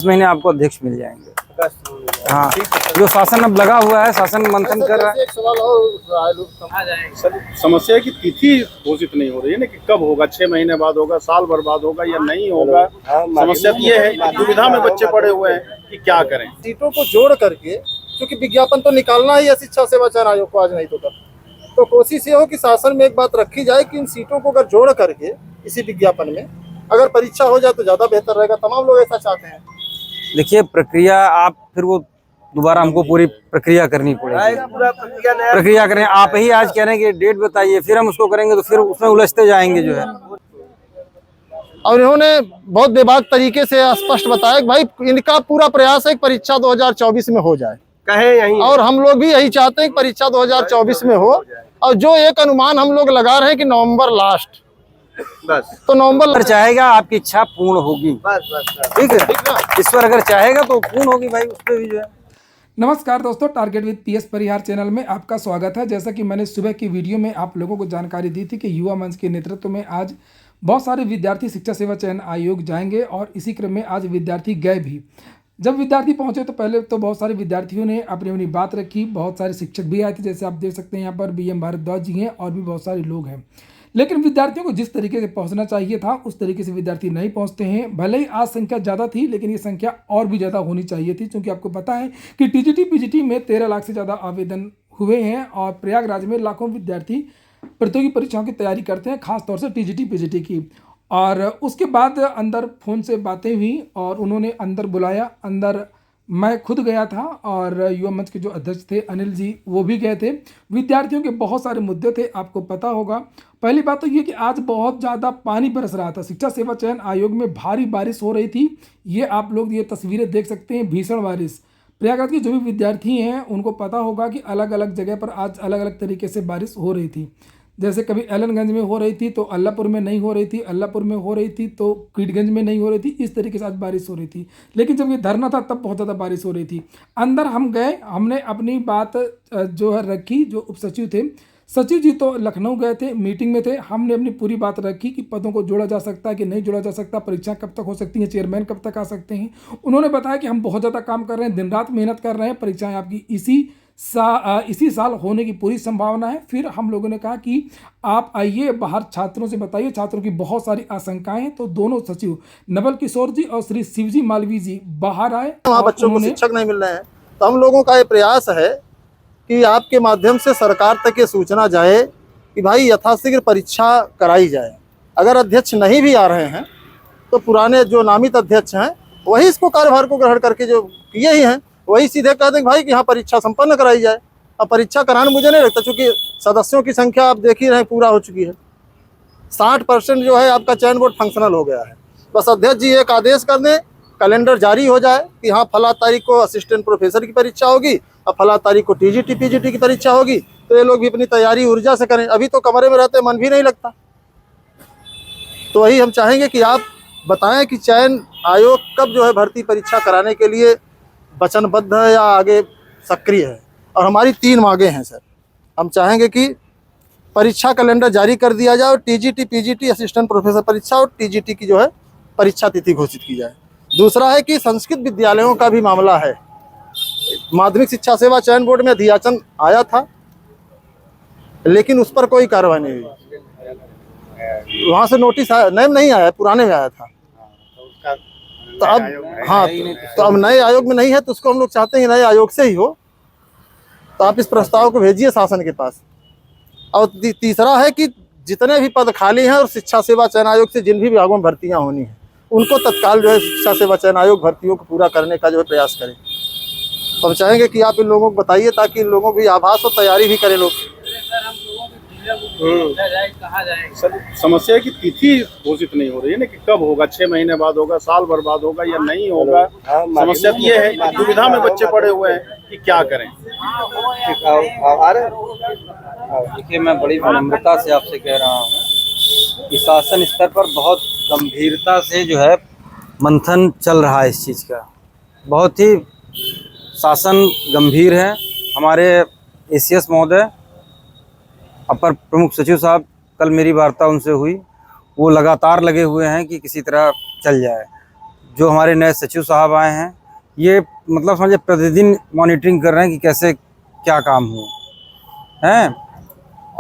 इस महीने आपको अध्यक्ष मिल जाएंगे। हाँ, जो शासन अब लगा हुआ है, शासन मंथन कर रहा है। एक सवाल और सर, समस्या की तिथि घोषित नहीं हो रही है ना कि कब होगा, 6 महीने बाद होगा, साल भर बाद होगा या नहीं होगा। समस्या ये है कि दुविधा में बच्चे पड़े हुए हैं कि क्या करें। सीटों को जोड़ करके, क्योंकि विज्ञापन तो निकालना ही है शिक्षा सेवा चयन आयोग को, आज नहीं तो कल। तो कोशिश ये हो कि शासन में एक बात रखी जाए कि इन सीटों को अगर जोड़ करके इसी विज्ञापन में अगर परीक्षा हो जाए तो ज्यादा बेहतर रहेगा। तमाम लोग ऐसा चाहते हैं। देखिए, प्रक्रिया आप फिर वो दोबारा हमको पूरी प्रक्रिया करनी पड़ेगी। प्रक्रिया करें, आप ही आज कह रहे हैं कि डेट बताइए, फिर हम उसको करेंगे तो फिर उसमें उलझते जाएंगे जो है। और इन्होंने बहुत बेबाक तरीके से स्पष्ट बताया कि भाई इनका पूरा प्रयास है कि परीक्षा 2024 में हो जाए, कहे यही। और हम लोग भी यही चाहते हैं कि परीक्षा 2024 में हो। और जो एक अनुमान हम लोग लगा रहे हैं कि नवंबर लास्ट, बस तो नवंबर चाहेगा, आपकी इच्छा पूर्ण होगी। बस ठीक है, ईश्वर अगर चाहेगा तो पूर्ण होगी भाई, उस पर भी जो है। नमस्कार दोस्तों, target with PS Parihar channel में आपका स्वागत है। जैसा कि मैंने सुबह की वीडियो में आप लोगों को जानकारी दी थी कि युवा मंच के नेतृत्व में आज बहुत सारे विद्यार्थी शिक्षा सेवा चयन आयोग जाएंगे और इसी क्रम में आज विद्यार्थी गए भी। जब विद्यार्थी पहुंचे तो पहले तो बहुत सारे विद्यार्थियों ने अपनी अपनी बात रखी। बहुत सारे शिक्षक भी आए थे, जैसे आप देख सकते हैं यहाँ पर BM भारद्वाज जी हैं और भी बहुत सारे लोग हैं। लेकिन विद्यार्थियों को जिस तरीके से पहुंचना चाहिए था उस तरीके से विद्यार्थी नहीं पहुंचते हैं। भले ही आज संख्या ज़्यादा थी, लेकिन ये संख्या और भी ज़्यादा होनी चाहिए थी, क्योंकि आपको पता है कि TGT PGT में 13 लाख से ज़्यादा आवेदन हुए हैं और प्रयागराज में लाखों विद्यार्थी प्रतियोगी परीक्षाओं की तैयारी करते हैं, खासतौर से TGT PGT की। और उसके बाद अंदर फ़ोन से बातें हुई और उन्होंने अंदर बुलाया। अंदर मैं खुद गया था और युवा मंच के जो अध्यक्ष थे अनिल जी, वो भी गए थे। विद्यार्थियों के बहुत सारे मुद्दे थे, आपको पता होगा। पहली बात तो ये कि आज बहुत ज़्यादा पानी बरस रहा था। शिक्षा सेवा चयन आयोग में भारी बारिश हो रही थी। ये आप लोग ये तस्वीरें देख सकते हैं, भीषण बारिश। प्रयागराज के जो भी विद्यार्थी हैं उनको पता होगा कि अलग अलग जगह पर आज अलग अलग तरीके से बारिश हो रही थी। जैसे कभी एलनगंज में हो रही थी तो अल्लापुर में नहीं हो रही थी, अल्लापुर में हो रही थी तो कीटगंज में नहीं हो रही थी। इस तरीके से आज बारिश हो रही थी। लेकिन जब ये धरना था तब बहुत ज़्यादा बारिश हो रही थी। अंदर हम गए, हमने अपनी बात जो है रखी। जो उप सचिव थे, सचिव जी तो लखनऊ गए थे, मीटिंग में थे। हमने अपनी पूरी बात रखी कि पदों को जोड़ा जा सकता है कि नहीं जोड़ा जा सकता, परीक्षा कब तक हो सकती है, चेयरमैन कब तक आ सकते हैं। उन्होंने बताया कि हम बहुत ज़्यादा काम कर रहे हैं, दिन रात मेहनत कर रहे हैं, परीक्षाएँ आपकी इसी साल होने की पूरी संभावना है। फिर हम लोगों ने कहा कि आप आइए बाहर, छात्रों से बताइए, छात्रों की बहुत सारी आशंकाएं हैं। तो दोनों सचिव नवल किशोर जी और श्री शिवजी मालवीय जी बाहर आए। वहाँ बच्चों को शिक्षक नहीं मिल रहे हैं, तो हम लोगों का ये प्रयास है कि आपके माध्यम से सरकार तक ये सूचना जाए कि भाई यथाशीघ्र परीक्षा कराई जाए। अगर अध्यक्ष नहीं भी आ रहे हैं तो पुराने जो नामित अध्यक्ष हैं वही इसको कार्यभार को ग्रहण करके जो किए ही हैं वही सीधे कह दें भाई कि यहाँ परीक्षा संपन्न कराई जाए। अब परीक्षा कराना मुझे नहीं लगता, चूंकि सदस्यों की संख्या आप देख ही रहे हैं पूरा हो चुकी है। 60% जो है आपका चयन बोर्ड फंक्शनल हो गया है। बस अध्यक्ष जी एक आदेश कर दें, कैलेंडर जारी हो जाए कि हाँ फला तारीख को असिस्टेंट प्रोफेसर की परीक्षा होगी और फला तारीख को TGT PGT की परीक्षा होगी, तो ये लोग भी अपनी तैयारी ऊर्जा से करें। अभी तो कमरे में रहते मन भी नहीं लगता। तो वही हम चाहेंगे कि आप बताएं कि चयन आयोग कब जो है भर्ती परीक्षा कराने के लिए वचनबद्ध है या आगे सक्रिय है। और हमारी 3 मांगे हैं सर। हम चाहेंगे कि परीक्षा कैलेंडर जारी कर दिया जाए और TGT PGT असिस्टेंट प्रोफेसर परीक्षा और TGT की जो है परीक्षा तिथि घोषित की जाए। दूसरा है कि संस्कृत विद्यालयों का भी मामला है। माध्यमिक शिक्षा सेवा चयन बोर्ड में अधियाचन आया था, लेकिन उस पर कोई कार्रवाई नहीं हुई। वहाँ से नोटिस आया, नए नहीं आया, पुराने में आया था। तो अब हाँ, तो अब नए आयोग में नहीं है, तो उसको हम लोग चाहते हैं नए आयोग से ही हो। तो आप इस प्रस्ताव को भेजिए शासन के पास। और तीसरा है कि जितने भी पद खाली हैं और शिक्षा सेवा चयन आयोग से जिन भी विभागों में भर्तियां होनी हैं उनको तत्काल जो है शिक्षा सेवा चयन आयोग भर्तियों को पूरा करने का जो है प्रयास करें। तो हम चाहेंगे कि आप इन लोगों को बताइए ताकि इन लोगों को आभास और तैयारी भी करें लोग। सर, समस्या की तिथि घोषित नहीं हो रही है ना कि कब होगा, 6 महीने बाद होगा, साल भर बाद होगा या नहीं होगा। समस्या ये है कि दुविधा में बच्चे पड़े हुए हैं कि क्या करें। देखिए, मैं बड़ी विनम्रता से आपसे कह रहा हूँ कि शासन स्तर पर बहुत गंभीरता से जो है मंथन चल रहा है इस चीज़ का। बहुत ही शासन गंभीर है। हमारे ACS महोदय, अपर प्रमुख सचिव साहब, कल मेरी वार्ता उनसे हुई, वो लगातार लगे हुए हैं कि किसी तरह चल जाए। जो हमारे नए सचिव साहब आए हैं, ये मतलब समझे प्रतिदिन मॉनिटरिंग कर रहे हैं कि कैसे क्या काम हो हैं।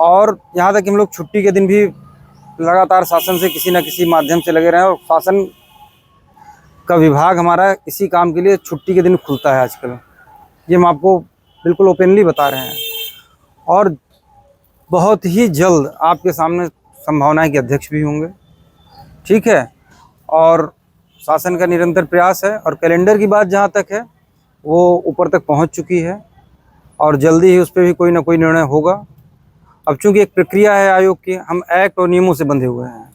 और यहाँ तक कि हम लोग छुट्टी के दिन भी लगातार शासन से किसी न किसी माध्यम से लगे रहे हैं, और शासन का विभाग हमारा इसी काम के लिए छुट्टी के दिन खुलता है आजकल। ये हम आपको बिल्कुल ओपनली बता रहे हैं। और बहुत ही जल्द आपके सामने संभावना है कि अध्यक्ष भी होंगे, ठीक है। और शासन का निरंतर प्रयास है, और कैलेंडर की बात जहाँ तक है वो ऊपर तक पहुँच चुकी है, और जल्दी ही उस पर भी कोई ना कोई निर्णय होगा। अब चूंकि एक प्रक्रिया है आयोग की, हम एक्ट और नियमों से बंधे हुए हैं,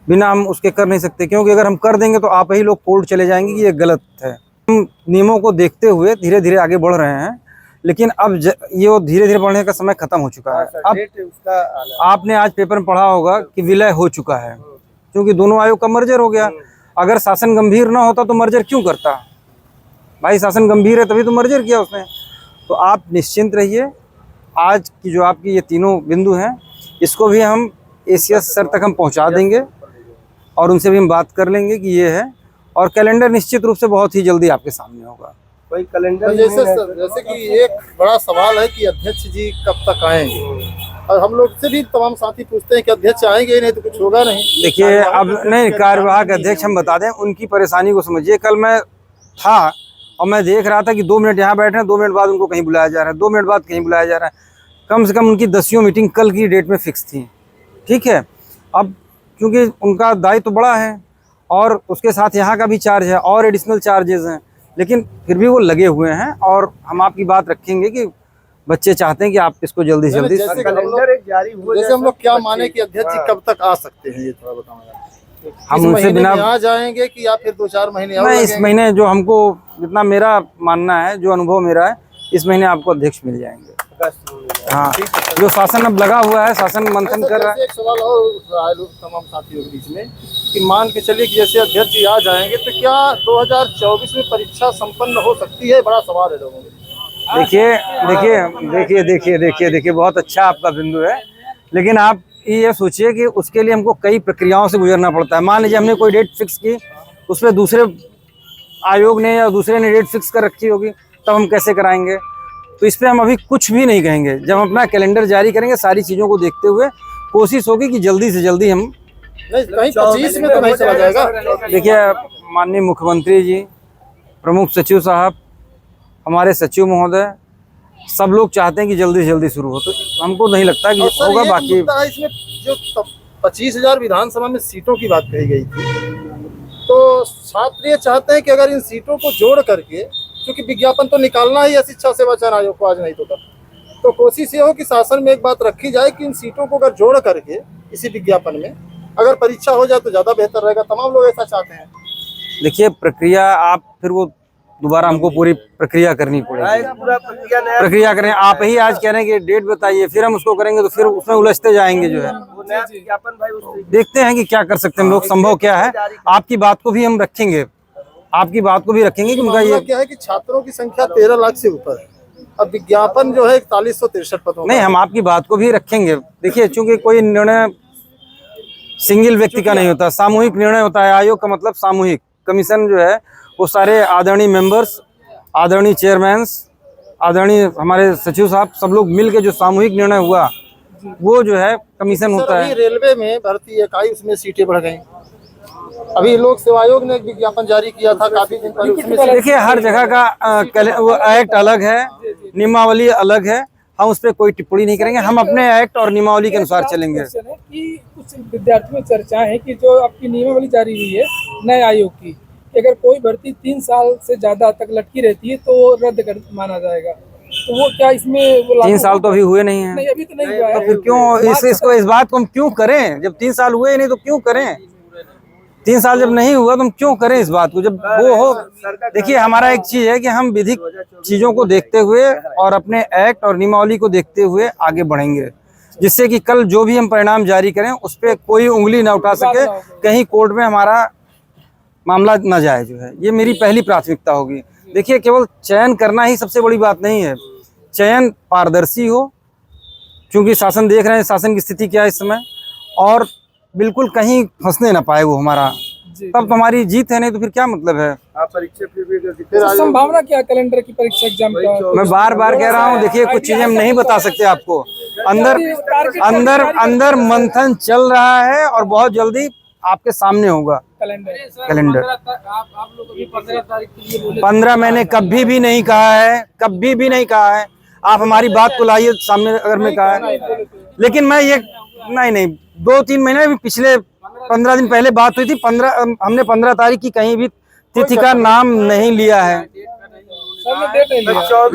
बिना हम उसके कर नहीं सकते, क्योंकि अगर हम कर देंगे तो आप ही लोग कोर्ट चले जाएंगे कि ये गलत है। हम नियमों को देखते हुए धीरे धीरे आगे बढ़ रहे हैं, लेकिन अब ये वो धीरे धीरे बढ़ने का समय खत्म हो चुका है। अब आपने आज पेपर में पढ़ा होगा कि विलय हो चुका है, क्योंकि दोनों आयोग का मर्जर हो गया। अगर शासन गंभीर ना होता तो मर्जर क्यों करता भाई? शासन गंभीर है तभी तो मर्जर किया उसने। तो आप निश्चिंत रहिए, आज की जो आपकी ये तीनों बिंदु हैं, इसको भी हम एसीएस सर तक हम पहुंचा देंगे, और उनसे भी हम बात कर लेंगे कि ये है। और कैलेंडर निश्चित रूप से बहुत ही जल्दी आपके सामने होगा। भाई कैलेंडर जैसे कि एक बड़ा सवाल है कि अध्यक्ष जी कब तक आएंगे, और हम लोग से भी तमाम साथी पूछते हैं कि अध्यक्ष आएंगे, नहीं तो कुछ होगा नहीं। देखिए, अब नहीं, कार्यवाहक अध्यक्ष हम बता दें, उनकी परेशानी को समझिए। कल मैं था और मैं देख रहा था कि 2 मिनट यहाँ बैठे हैं, 2 मिनट बाद उनको कहीं बुलाया जा रहा है, 2 मिनट बाद कहीं बुलाया जा रहा है। कम से कम उनकी 10 मीटिंग कल की डेट में फिक्स थी, ठीक है। अब क्योंकि उनका दायित्व तो बड़ा है, और उसके साथ यहाँ का भी चार्ज है और एडिशनल चार्जेस हैं, लेकिन फिर भी वो लगे हुए हैं। और हम आपकी बात रखेंगे कि बच्चे चाहते हैं कि आप इसको जल्दी से जल्दी जैसे हम लोग क्या माने कि अध्यक्ष जी कब तक आ सकते हैं, ये थोड़ा बताना। हम उनसे बिना आ जाएंगे कि या फिर 2-4 महीने और मैं इस महीने, जो हमको जितना मेरा मानना है, जो अनुभव मेरा है, इस महीने आपको अध्यक्ष मिल जाएंगे। हाँ, जो शासन अब लगा हुआ है, शासन मंथन कर रहा है। एक सवाल और तमाम साथियों के बीच में कि मान के चलिए कि जैसे अध्यक्ष जी आ जाएंगे तो क्या 2024 में परीक्षा संपन्न हो सकती है? बड़ा सवाल है लोगों में। देखिए, बहुत अच्छा आपका बिंदु है, लेकिन आप ये सोचिए कि उसके लिए हमको कई प्रक्रियाओं से गुजरना पड़ता है। मान लीजिए हमने कोई डेट फिक्स की, उस पर दूसरे आयोग ने या दूसरे ने डेट फिक्स कर रखी होगी, तब हम कैसे कराएंगे? तो इस पर हम अभी कुछ भी नहीं कहेंगे। जब हम अपना कैलेंडर जारी करेंगे, सारी चीज़ों को देखते हुए कोशिश होगी कि जल्दी से जल्दी हम नहीं, कहीं 25 में तो नहीं चला जाएगा। देखिए, माननीय मुख्यमंत्री जी, प्रमुख सचिव साहब, हमारे सचिव महोदय, सब लोग चाहते हैं कि जल्दी से जल्दी शुरू हो, तो हमको नहीं लगता कि होगा। बाकी इसमें जो 25,000 विधानसभा में सीटों की बात कही गई थी, तो छात्र ये चाहते हैं कि अगर इन सीटों को जोड़ करके, क्योंकि विज्ञापन तो निकालना ही है शिक्षा सेवा चयन आयोग को, आज नहीं तो कल, तो कोशिश ये हो कि शासन में एक बात रखी जाए कि इन सीटों को अगर जोड़ करके इसी विज्ञापन में अगर परीक्षा हो जाए तो ज़्यादा बेहतर रहेगा। तमाम लोग ऐसा चाहते हैं। देखिए, प्रक्रिया आप फिर वो दोबारा हमको पूरी प्रक्रिया करनी पड़ेगी। प्रक्रिया करें, आप ही आज कह रहे हैं कि डेट बताइए, फिर हम उसको करेंगे तो फिर उसमें उलझते जाएंगे। जो है देखते हैं कि क्या कर सकते हैं हम लोग, संभव क्या है। आपकी बात को भी हम रखेंगे, आपकी बात को भी रखेंगे कि उनका ये क्या है कि छात्रों की संख्या 13 लाख से ऊपर है। अब विज्ञापन जो है 4163 पदों नहीं, हम आपकी बात को भी रखेंगे। देखिए, चूंकि कोई निर्णय सिंगल व्यक्ति का नहीं होता, सामूहिक निर्णय होता है। आयोग का मतलब सामूहिक। कमीशन जो है वो सारे आदरणीय मेंबर्स, आदरणीय चेयरमैन, आदरणीय हमारे सचिव साहब, सब लोग मिलके जो सामूहिक निर्णय हुआ वो जो है कमीशन होता है। रेलवे में भर्ती इकाई, उसमें सीटें बढ़ गई। अभी लोक सेवा आयोग ने एक विज्ञापन जारी किया था काफी दिन पहले। देखिए, हर जगह का वो एक्ट अलग है, नियमावली अलग है। हम उस पर कोई टिप्पणी नहीं करेंगे। हम अपने एक्ट और नियमावली के अनुसार चलेंगे। कि कुछ विद्यार्थियों में चर्चा है कि जो आपकी नियमावली जारी हुई है नए आयोग की, कि अगर कोई भर्ती 3 साल से ज्यादा तक लटकी रहती है तो रद्द कर माना जाएगा। तो वो क्या इसमें 3 साल तो अभी हुए नहीं है। नहीं, अभी तो नहीं हुआ है। तो फिर क्यों इस बात को हम क्यों करें? जब 3 साल हुए नहीं तो क्यों करें? 3 साल जब नहीं हुआ तो हम क्यों करें इस बात को, जब वो हो। देखिए, हमारा एक चीज है कि हम विधिक चीजों को देखते हुए और अपने एक्ट और नियमावली को देखते हुए आगे बढ़ेंगे, जिससे कि कल जो भी हम परिणाम जारी करें उस पर कोई उंगली ना उठा सके, कहीं कोर्ट में हमारा मामला न जाए। जो है ये मेरी पहली प्राथमिकता होगी। देखिए, केवल चयन करना ही सबसे बड़ी बात नहीं है। चयन पारदर्शी हो, क्योंकि शासन देख रहे हैं शासन की स्थिति क्या है इस समय, और बिल्कुल कहीं फंसने ना पाए वो हमारा तब तो हमारी जीत है, नहीं तो फिर क्या मतलब है। आप परीक्षा तो संभावना क्या कैलेंडर की परीक्षा एग्जाम का? मैं बार बार कह रहा हूँ, देखिए कुछ चीजें हम नहीं बता सकते आपको। अंदर मंथन चल रहा है और बहुत जल्दी आपके सामने होगा कैलेंडर। आप लोग अभी 15 तारीख के लिए बोले, 15 मैंने कभी भी नहीं कहा है, कभी भी नहीं कहा है। आप हमारी बात को लाइए सामने, अगर मैं कहा है, लेकिन मैं ये नहीं 2-3 महीने भी, पिछले 15 दिन पहले बात हुई थी। हमने 15 तारीख की कहीं भी तिथि का नाम नहीं लिया है,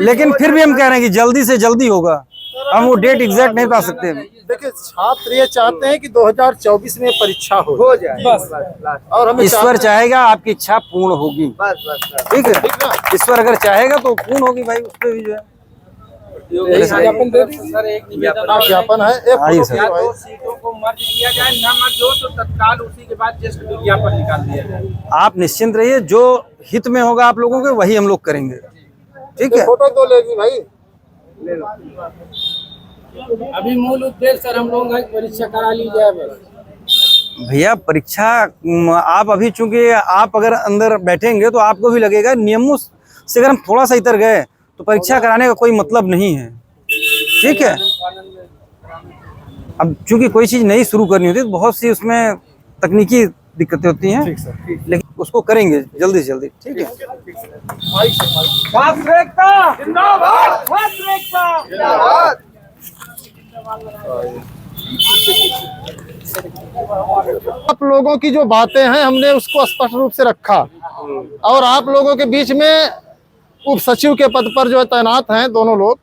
लेकिन फिर भी हम कह रहे हैं कि जल्दी से जल्दी होगा। हम वो डेट एग्जैक्ट नहीं बता सकते। देखिए, छात्र ये चाहते हैं कि 2024 में परीक्षा हो जाए बस। और हमें ईश्वर चाहेगा आपकी इच्छा पूर्ण होगी। ठीक है, ईश्वर अगर चाहेगा तो पूर्ण होगी भाई। उस पर भी जो है ज्ञापन दे दीजिए सर, एक निवेदन और ज्ञापन है। एक आइए फोटो सर। भी भाई। दो सीटों को मर्ज किया जाए, न मर्ज हो तो तत्काल उसी के बाद जस्ट विज्ञापन निकाल दिया जाए। आप निश्चिंत रहिए, जो हित में होगा आप लोगों के वही हम लोग करेंगे। ठीक है, फोटो तो लेगी भाई। अभी मूल उद्देश्य सर हम लोगों का परीक्षा करा ली जाए बस। भैया परीक्षा आप अभी, चूंकि आप अगर अंदर बैठेंगे तो आपको भी लगेगा नियमों से अगर हम थोड़ा सा इतर गए तो परीक्षा कराने का कोई मतलब नहीं है। ठीक है, अब चूंकि कोई चीज नई शुरू करनी होती है तो बहुत सी उसमें तकनीकी दिक्कतें होती हैं, लेकिन उसको करेंगे जल्दी से जल्दी। ठीक है, आप लोगों की जो बातें हैं हमने उसको स्पष्ट रूप से रखा, और आप लोगों के बीच में उप सचिव के पद पर जो है तैनात हैं दोनों लोग,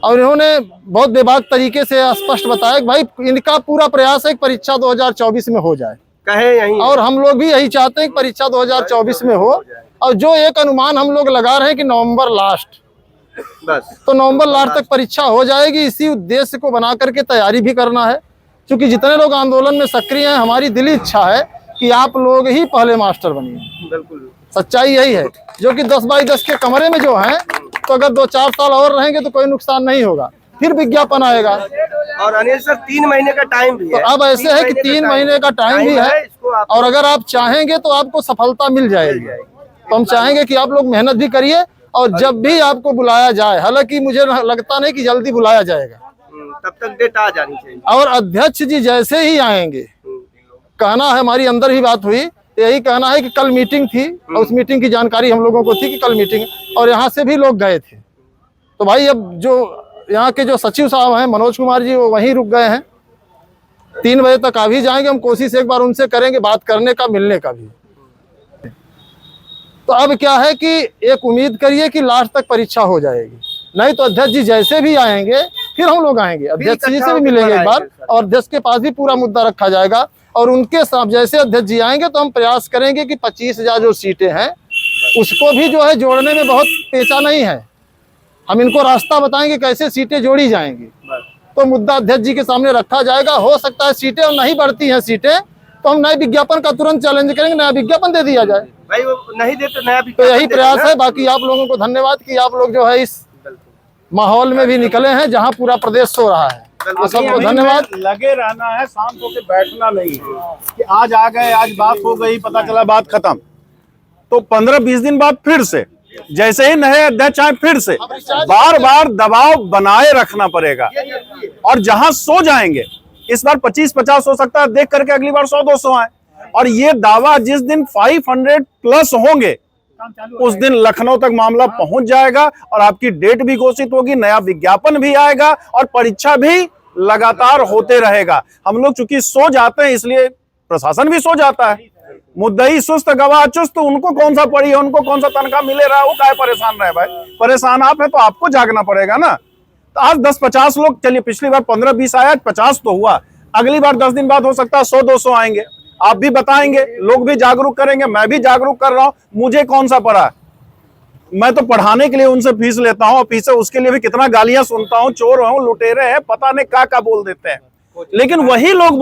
और इन्होंने बहुत बेबाक तरीके से स्पष्ट बताया कि भाई इनका पूरा प्रयास है कि परीक्षा 2024 में हो जाए, कहे यहीं और हम लोग भी यही चाहते हैं कि परीक्षा 2024 में हो। और जो एक अनुमान हम लोग लगा रहे हैं कि नवंबर लास्ट, बस तो नवंबर लास्ट तक परीक्षा हो जाएगी। इसी उद्देश्य को बना करके तैयारी भी करना है, क्योंकि जितने लोग आंदोलन में सक्रिय हैं, हमारी दिली इच्छा है कि आप लोग ही पहले मास्टर बनिए। बिल्कुल सच्चाई यही है, जो कि 10 बाई 10 के कमरे में जो हैं, तो अगर 2-4 साल और रहेंगे तो कोई नुकसान नहीं होगा, फिर विज्ञापन आएगा। और अनिल सर 3 महीने का टाइम भी तो है। अब ऐसे है कि 3 महीने का टाइम भी है, इसको आप और अगर आप चाहेंगे तो आपको सफलता मिल जाएगी। तो हम चाहेंगे कि आप लोग मेहनत भी करिए, और जब भी आपको बुलाया जाए, हालांकि मुझे लगता नहीं कि जल्दी बुलाया जाएगा, तब तक डेट आ जानी चाहिए। और अध्यक्ष जी जैसे ही आएंगे, कहना है, हमारी अंदर ही बात हुई, यही कहना है कि कल मीटिंग थी, और उस मीटिंग की जानकारी हम लोगों को थी कि कल मीटिंग, और यहाँ से भी लोग गए थे। तो भाई अब जो यहाँ के जो सचिव साहब हैं मनोज कुमार जी, वो वहीं रुक गए हैं। 3 बजे तक आ भी जाएंगे, हम कोशिश एक बार उनसे करेंगे बात करने का, मिलने का भी। तो अब क्या है कि एक उम्मीद करिए कि लास्ट तक परीक्षा हो जाएगी, नहीं तो अध्यक्ष जी जैसे भी आएंगे फिर हम लोग आएंगे, अध्यक्ष जी से भी मिलेंगे एक बार, और अध्यक्ष के पास भी पूरा मुद्दा रखा जाएगा। और उनके साथ जैसे अध्यक्ष जी आएंगे तो हम प्रयास करेंगे कि 25,000 जो सीटें हैं उसको भी जो है जोड़ने में बहुत पेचा नहीं है। हम इनको रास्ता बताएंगे कैसे सीटें जोड़ी जाएंगी, तो मुद्दा अध्यक्ष जी के सामने रखा जाएगा। हो सकता है सीटें और नहीं बढ़ती हैं सीटें, तो हम नए विज्ञापन का तुरंत चैलेंज करेंगे, नया विज्ञापन दे दिया जाए। भाई वो नहीं देते नया तो यही प्रयास है। बाकी आप लोगों को धन्यवाद कि आप लोग जो है इस माहौल में भी निकले हैं जहां पूरा प्रदेश सो रहा है। तो सबको धन्यवाद। लगे रहना है, शांत होकर बैठना नहीं है कि आज आ गए, आज बात हो गई, पता चला बात खत्म। तो 15-20 दिन बाद फिर से जैसे ही नए अध्यक्ष आए, फिर से बार बार दबाव बनाए रखना पड़ेगा। और जहां सो जाएंगे, इस बार 25-50 हो सकता है, देख करके अगली बार 100-200 आए। और ये दावा जिस दिन 500 प्लस होंगे उस दिन लखनऊ तक मामला पहुंच जाएगा, और आपकी डेट भी घोषित होगी, नया विज्ञापन भी आएगा, और परीक्षा भी लगातार होते रहेगा। हम लोग चूंकि सो जाते हैं, इसलिए प्रशासन भी सो जाता है। मुद्दई सुस्त गवाह चुस्त, उनको कौन सा पड़ी है, उनको कौन सा तनख्वाह मिले रहा है, वो काहे परेशान रहे भाई। परेशान आप है तो आपको जागना पड़ेगा ना। तो आज 10-50 लोग, चलिए पिछली बार 15-20 आया, 50 तो हुआ, अगली बार 10 दिन बाद हो सकता है 100-200 आएंगे। आप भी बताएंगे, लोग भी जागरूक करेंगे, मैं भी जागरूक कर रहा हूं। मुझे कौन सा पड़ा, मैं तो पढ़ाने के लिए उनसे फीस लेता हूं, और पीछे उसके लिए भी कितना गालियां सुनता हूं, चोर हूं, लुटेरे हैं, पता नहीं क्या बोल देते हैं। लेकिन वही लोग